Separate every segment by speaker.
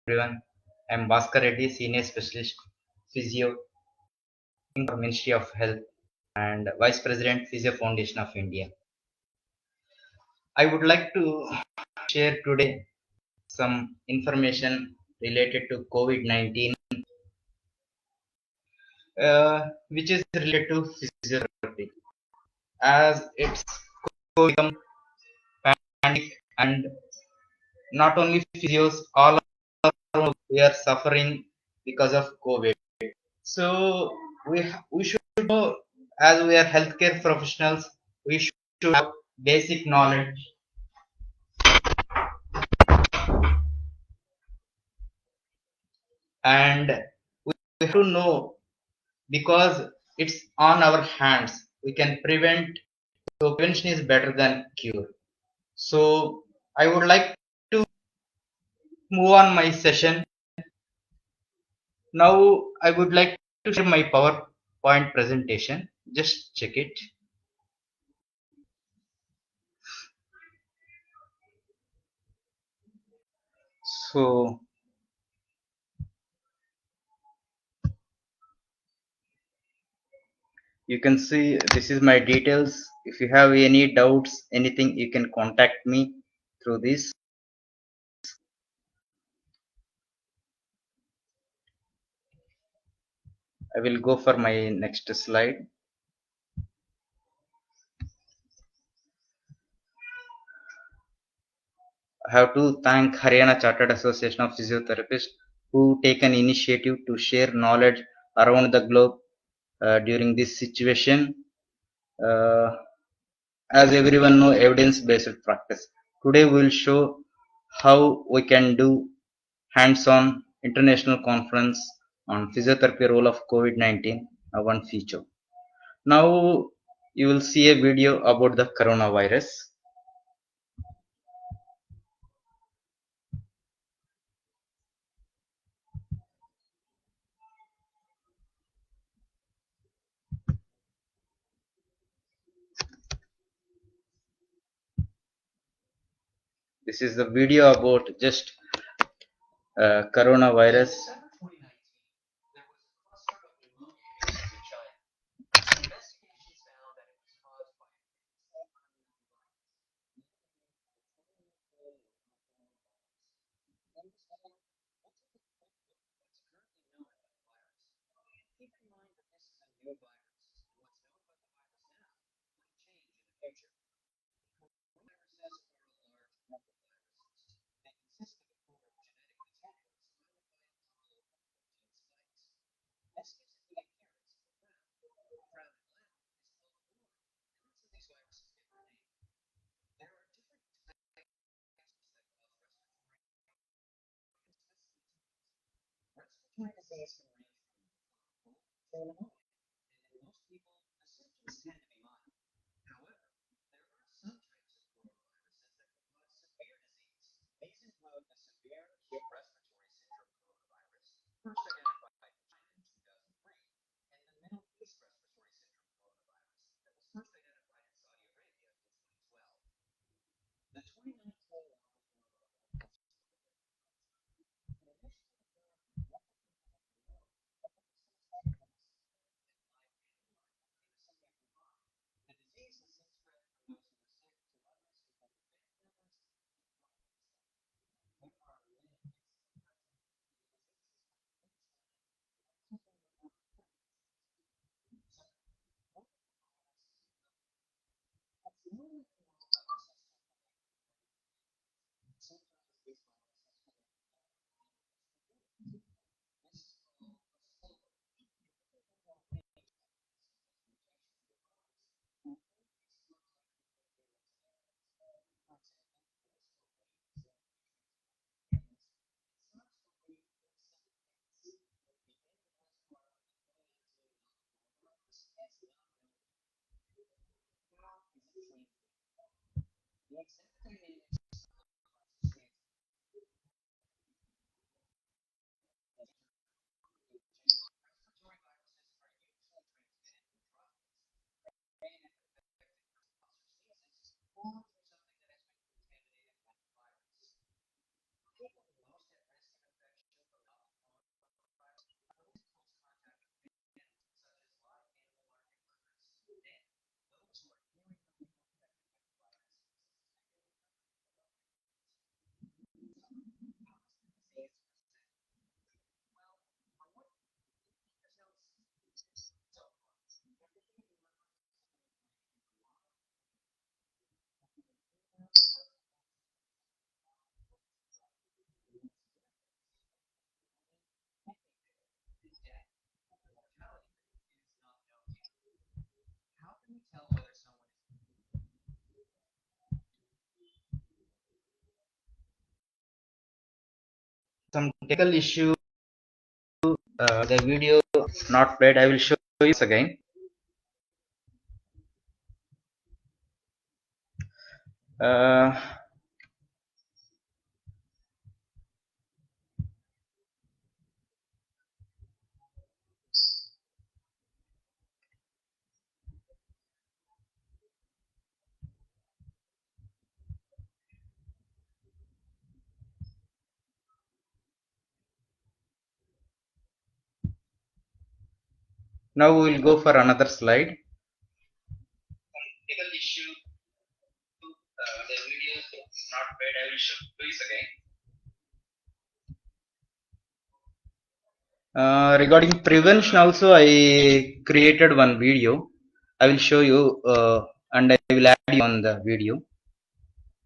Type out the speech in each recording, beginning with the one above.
Speaker 1: Everyone. I'm Bhaskar Reddy, Senior Specialist Physio in the Ministry of Health and Vice President Physio Foundation of India. I would like to share today some information related to COVID-19, which is related to physiotherapy, as it's become pandemic and not only physios, all around we are suffering because of COVID. So we should know, as we are healthcare professionals, we should have basic knowledge and we have to know because it's on our hands. We can prevent. So prevention is better than cure. So I would like to move on my session. Now I would like to share my PowerPoint presentation. Just check it. So you can see this is my details. If you have any doubts, anything, you can contact me through this. I will go for my next slide. I have to thank Haryana Chartered Association of Physiotherapists who take an initiative to share knowledge around the globe during this situation. Uh, as everyone know, evidence-based practice. Today we will show how we can do hands-on international conference on physiotherapy role of COVID-19, one feature. Now you will see a video about the coronavirus. This is the video about just coronavirus. some technical issue. The video not played. I will show you this again. Uh, Now we will go for another slide. Technical issue. The video not played. I will show you this again. Regarding prevention also, I created one video. I will show you and I will add you on the video.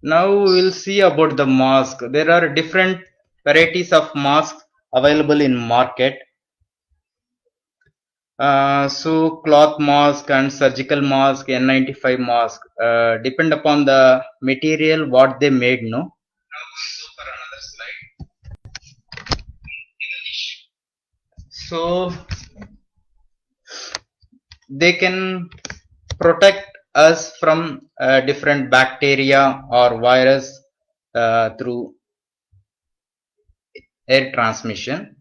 Speaker 1: Now we will see about the mask. There are different varieties of masks available in market. So cloth mask and surgical mask, N95 mask, depend upon the material what they made, no? Now we will go for another slide. So they can protect us from different bacteria or virus through air transmission.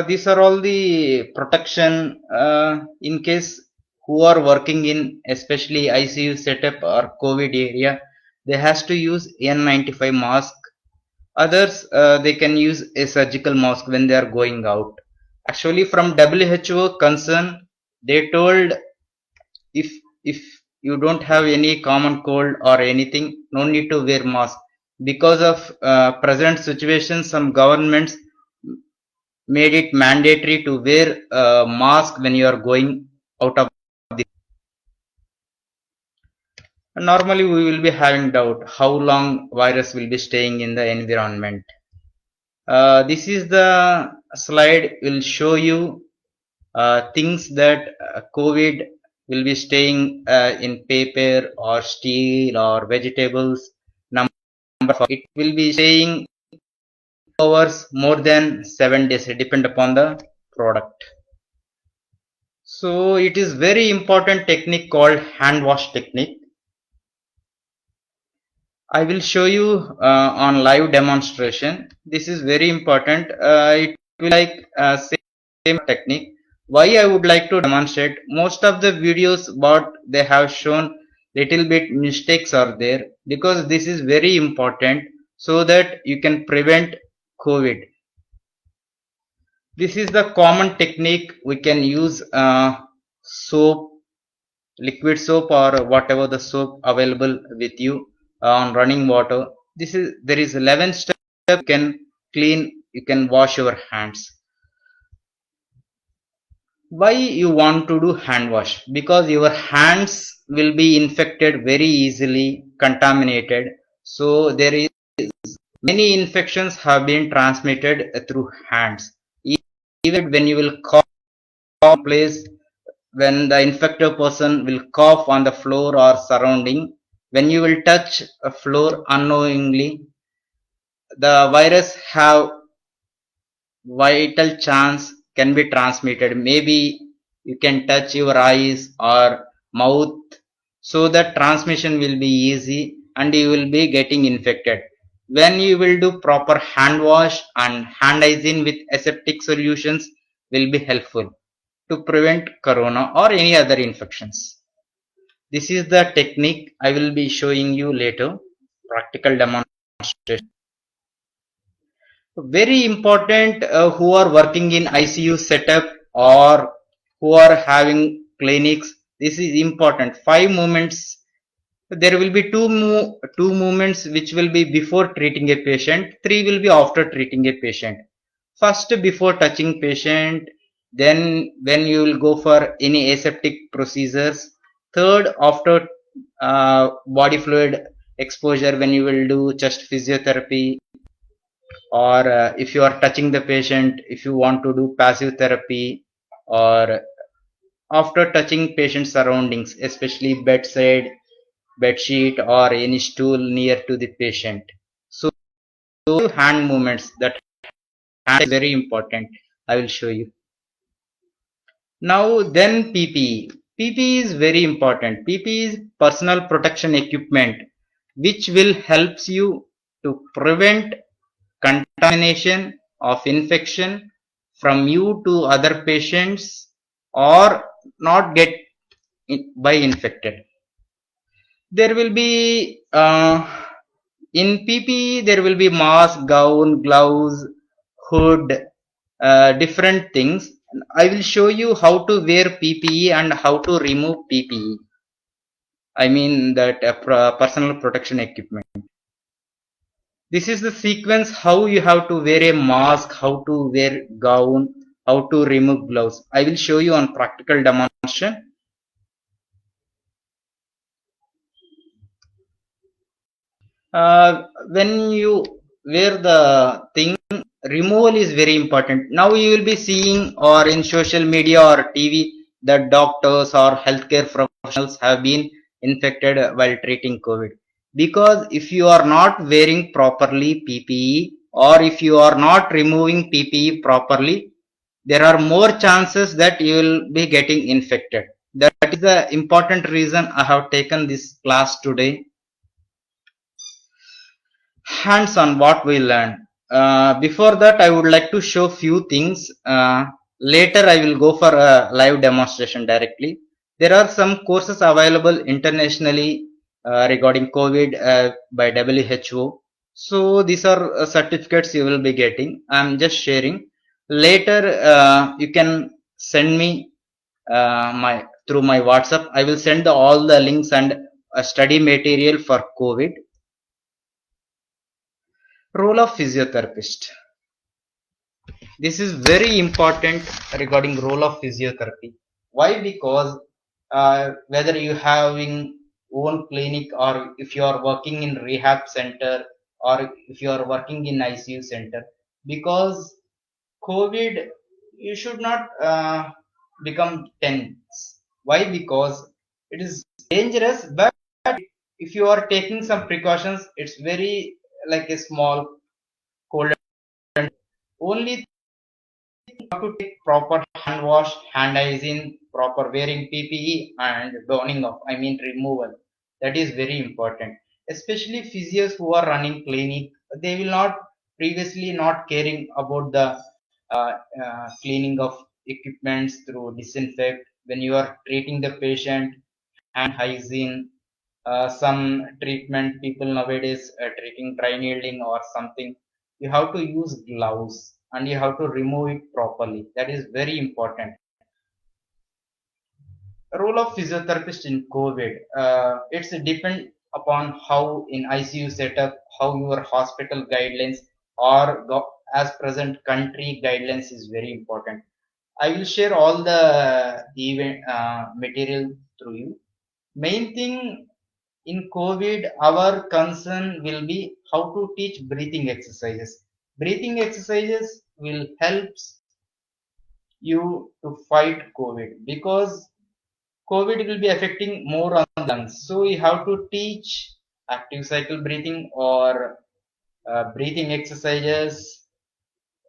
Speaker 1: These are all the protection in case who are working in especially ICU setup or COVID area, they has to use N95 mask. Others they can use a surgical mask when they are going out. Actually, from WHO concern, they told if if you don't have any common cold or anything, no need to wear mask. Because of present situation, some governments made it mandatory to wear a mask when you are going out of the. Normally we will be having doubt how long virus will be staying in the environment. This is the slide will show you things that COVID will be staying in paper or steel or vegetables. Number it will be staying hours more than 7 days, depend upon the product. So it is very important technique called hand wash technique. I will show you on live demonstration. This is very important. It will like same technique. Why I would like to demonstrate, most of the videos what they have shown little bit mistakes are there, because this is very important so that you can prevent COVID. This is the common technique. We can use soap, liquid soap or whatever the soap available with you on running water. There is 11 steps you can clean, you can wash your hands. Why you want to do hand wash? Because your hands will be infected very easily, contaminated. So there is many infections have been transmitted through hands. Even when you will cough place, when the infected person will cough on the floor or surrounding, when you will touch a floor unknowingly, the virus have vital chance can be transmitted. Maybe you can touch your eyes or mouth, so that transmission will be easy and you will be getting infected. When you will do proper hand wash and hand hygiene with aseptic solutions will be helpful to prevent corona or any other infections. This is the technique I will be showing you later, practical demonstration. Very important who are working in ICU setup or who are having clinics. This is important. 5 movements. There will be two movements which will be before treating a patient. 3 will be after treating a patient. First before touching patient, then when you will go for any aseptic procedures. Third after body fluid exposure, when you will do chest physiotherapy, or if you are touching the patient, if you want to do passive therapy, or after touching patient surroundings, especially bedside, bed sheet or any stool near to the patient. So those hand movements, that hand is very important. I will show you. Now then PPE. PPE is very important. PPE is personal protection equipment which will helps you to prevent contamination of infection from you to other patients or not get by infected. There will be in PPE there will be mask, gown, gloves, hood, different things. I will show you how to wear PPE and how to remove PPE. I mean that personal protection equipment. This is the sequence how you have to wear a mask, how to wear gown, how to remove gloves. I will show you on practical demonstration. When you wear the thing, removal is very important. Now you will be seeing or in social media or TV that doctors or healthcare professionals have been infected while treating COVID. Because if you are not wearing properly PPE or if you are not removing PPE properly, there are more chances that you will be getting infected. That is the important reason I have taken this class today. Hands on what we learned. Before that, I would like to show few things. Later, I will go for a live demonstration directly. There are some courses available internationally regarding COVID by WHO. So these are certificates you will be getting. I'm just sharing. Later, you can send me my through my WhatsApp. I will send all the links and study material for COVID. Role of physiotherapist. This is very important regarding role of physiotherapy. Why? Because whether you having own clinic or if you are working in rehab center or if you are working in ICU center, because COVID, you should not become tense. Why? Because it is dangerous, but if you are taking some precautions, it's very like a small cold. Only have to take proper hand wash, hand hygiene, proper wearing PPE and donning of, I mean removal. That is very important. Especially physios who are running clinic, they will not previously not caring about the cleaning of equipments through disinfect. When you are treating the patient, hand hygiene, some treatment people nowadays treating dry needling or something, you have to use gloves and you have to remove it properly. That is very important. Role of physiotherapist in COVID. It's depend upon how in ICU setup, how your hospital guidelines or as present country guidelines is very important. I will share all the event material through you. Main thing in COVID, our concern will be how to teach breathing exercises. Breathing exercises will help you to fight COVID because COVID will be affecting more on lungs. So you have to teach active cycle breathing or breathing exercises.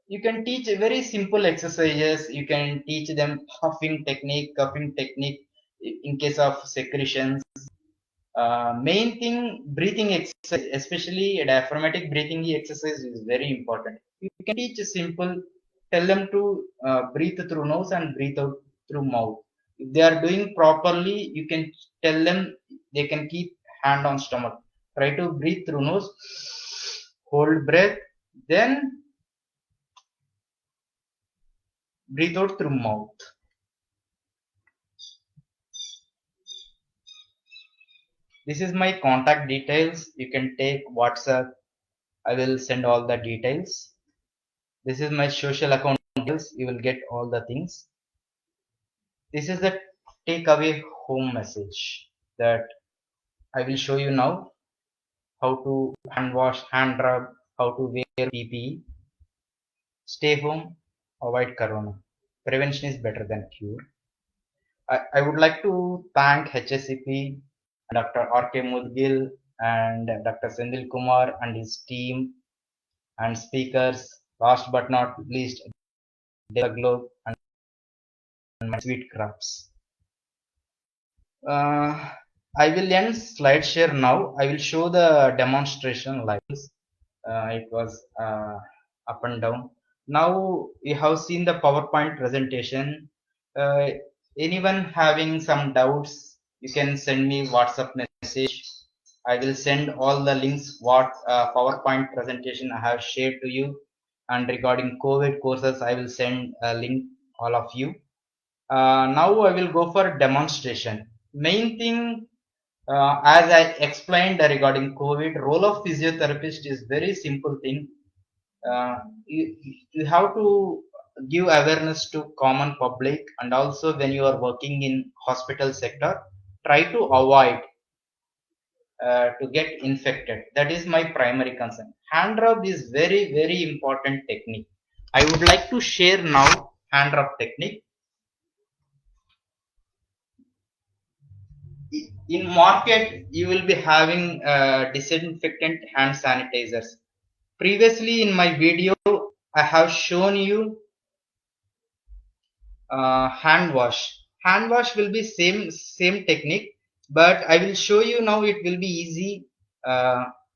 Speaker 1: You can teach very simple exercises. You can teach them huffing technique, cuffing technique in case of secretions. Main thing, breathing exercise, especially diaphragmatic breathing exercise is very important. You can teach a simple, tell them to breathe through nose and breathe out through mouth. If they are doing properly, you can tell them they can keep hand on stomach. Try to breathe through nose, hold breath, then breathe out through mouth. This is my contact details. You can take WhatsApp. I will send all the details. This is my social account details. You will get all the things. This is the takeaway home message that I will show you now. How to hand wash, hand rub, how to wear PPE. Stay home, avoid corona. Prevention is better than cure. I would like to thank HSCP, Dr. R.K. Mudgil and Dr. Sendil Kumar and his team and speakers. Last but not least, the globe and my sweet crops. I will end slide share now. I will show the demonstration like this. It was up and down. Now you have seen the PowerPoint presentation. Uh, Anyone having some doubts, you can send me WhatsApp message. I will send all the links what PowerPoint presentation I have shared to you. And regarding COVID courses, I will send a link all of you. Now I will go for demonstration. Main thing, as I explained regarding COVID, role of physiotherapist is very simple thing. Uh, you, you have to give awareness to common public, and also when you are working in hospital sector, try to avoid to get infected. That is my primary concern. Hand rub is very important technique. I would like to share now hand rub technique. In market you will be having disinfectant hand sanitizers. Previously in my video I have shown you hand wash will be same technique, but I will show you now. It will be easy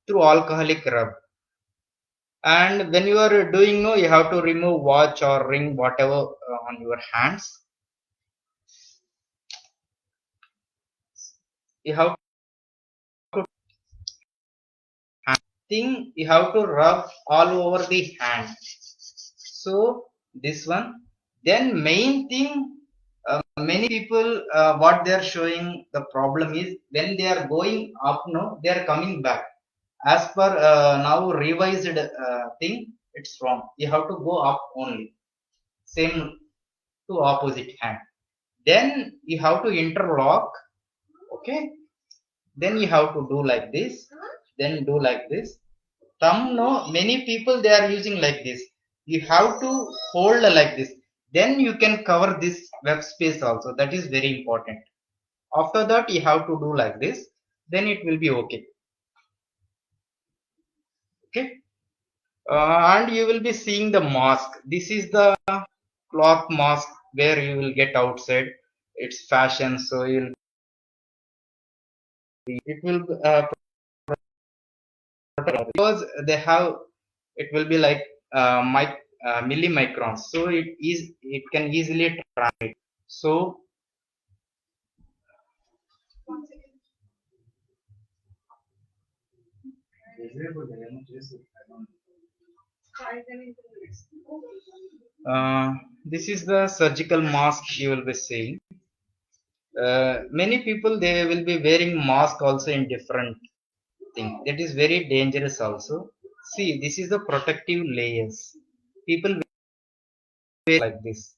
Speaker 1: through alcoholic rub. And when you are doing, no, you have to remove watch or ring, whatever, on your hands. You have to thing, you have to rub all over the hand. So this one. Then main thing, many people, what they are showing the problem is when they are going up, no, they are coming back. As per now revised thing, it's wrong. You have to go up only, same to opposite hand. Then you have to interlock. Okay, then you have to do like this, then do like this. Thumb, no, many people they are using like this. You have to hold like this, then you can cover this web space also. That is very important. After that you have to do like this, then it will be okay. Okay. And you will be seeing the mask. This is the cloth mask where you will get outside. It's fashion, so you'll it will because they have, it will be like millimicrons, so it can easily translate. So this is the surgical mask you will be seeing. Many people they will be wearing mask also in different thing. That is very dangerous also. See, this is the protective layers. People wear like this,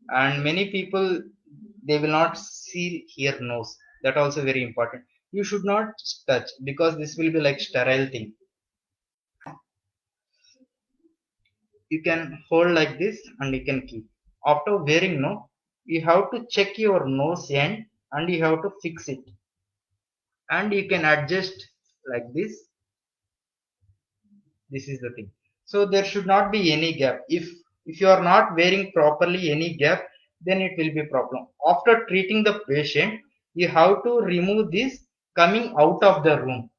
Speaker 1: and many people they will not see here nose. That also very important. You should not touch because this will be like sterile thing. You can hold like this and you can keep. After wearing, no, you have to check your nose end and you have to fix it, and you can adjust like this. This is the thing. So there should not be any gap. If you are not wearing properly any gap, then it will be problem. After treating the patient, you have to remove this coming out of the room.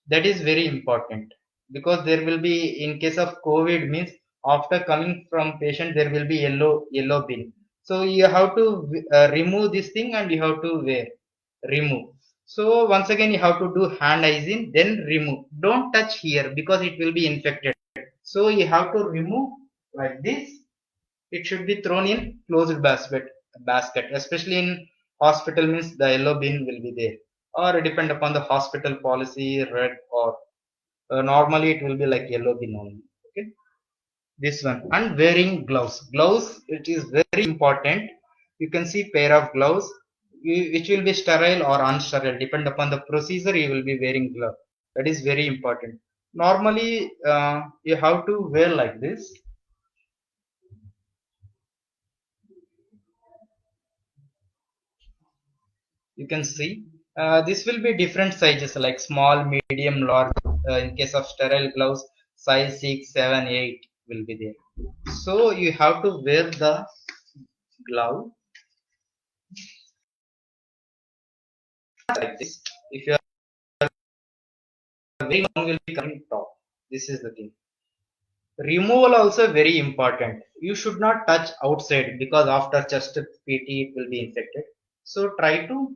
Speaker 1: That is very important, because there will be, in case of COVID means, after coming from patient there will be yellow bin. So you have to remove this thing and you have to wear, remove. So once again you have to do hand hygiene, then remove. Don't touch here because it will be infected. So you have to remove like this. It should be thrown in closed basket. Especially in hospital means the yellow bin will be there, or depend upon the hospital policy, red or normally it will be like yellow bin only. Okay, this one. And wearing gloves, it is very important. You can see pair of gloves, which will be sterile or unsterile, depend upon the procedure. You will be wearing glove. That is very important. Normally you have to wear like this. You can see this will be different sizes like small, medium, large. in case of sterile gloves, size 6, 7, 8 will be there. So you have to wear the glove like this. If you are wearing one will be coming top. This is the thing. Removal also very important. You should not touch outside because after chest PT it will be infected. So try to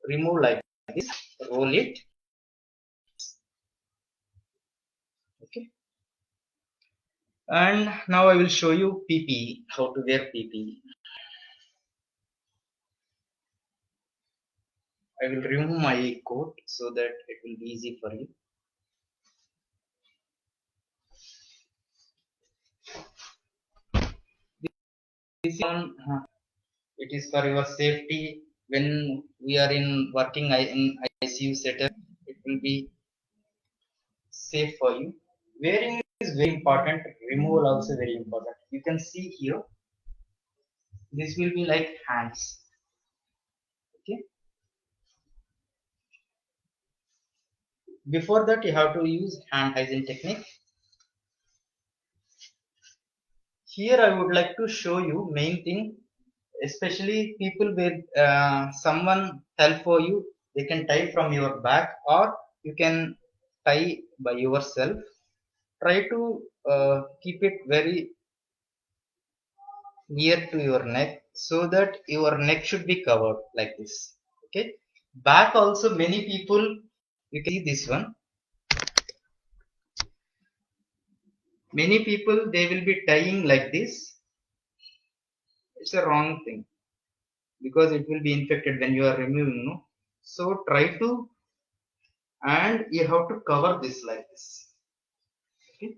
Speaker 1: remove like this, roll it. Okay. And now I will show you PP, how to wear PP. I will remove my coat so that it will be easy for you. This one, it is for your safety. When we are in working in ICU setup, it will be safe for you. Wearing is very important. Removal also very important. You can see here. This will be like hands. Okay. Before that, you have to use hand hygiene technique. Here, I would like to show you main thing, especially people with someone help for you. They can tie from your back, or you can tie by yourself. Try to keep it very near to your neck so that your neck should be covered like this. Okay. Back also many people, you can see this one. Many people they will be tying like this. It's a wrong thing because it will be infected when you are removing. No, so try to, and you have to cover this like this. Okay,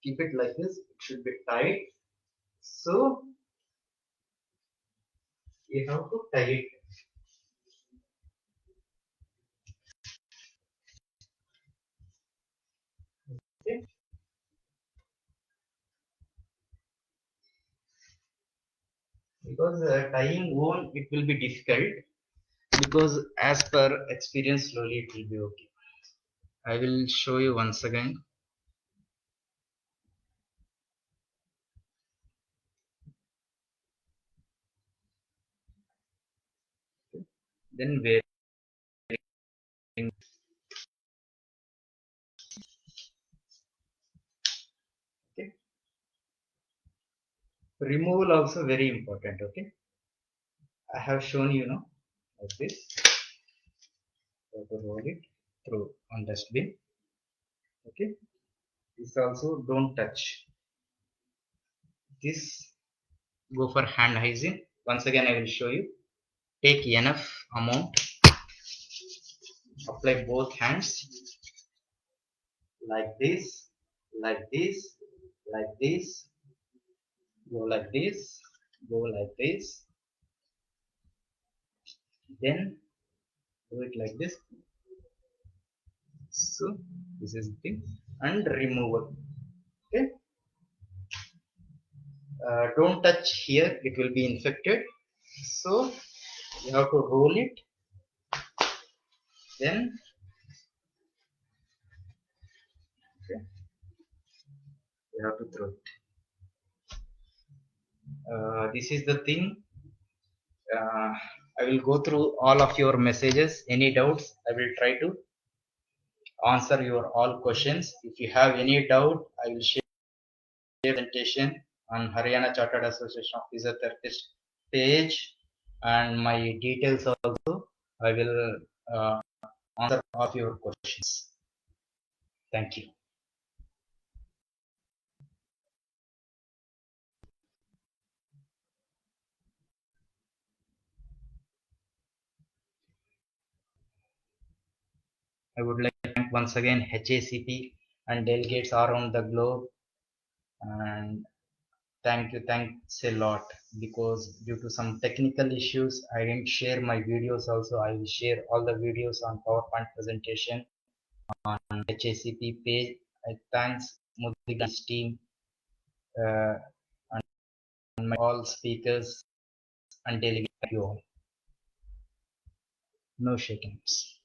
Speaker 1: keep it like this. It should be tight. So you have to tie it. Okay, because tying won't it will be difficult because as per experience slowly it will be okay. I will show you once again. Then wearing. Okay. Removal also very important. Okay. I have shown you now like this. So to roll it through on dustbin. Okay. This also don't touch. This go for hand hygiene. Once again, I will show you. Take enough amount. Apply both hands like this, like this, like this. Go like this. Go like this. Then do it like this. So this is the thing and removal. Okay. Don't touch here, it will be infected. So you have to roll it, then okay, you have to throw it. This is the thing. uh, I will go through all of your messages. Any doubts, I will try to answer your all questions. If you have any doubt, I will share presentation on Haryana Chartered Association of Physiotherapists page, and my details also I will uh, answer all of your questions. Thank you. I would like to thank once again HACP and delegates around the globe, and thanks a lot, because due to some technical issues I didn't share my videos also. I will share all the videos on PowerPoint presentation on HACP page. I thanks Modi's team, uh, and my all speakers and delegates. Thank you all. No shakings.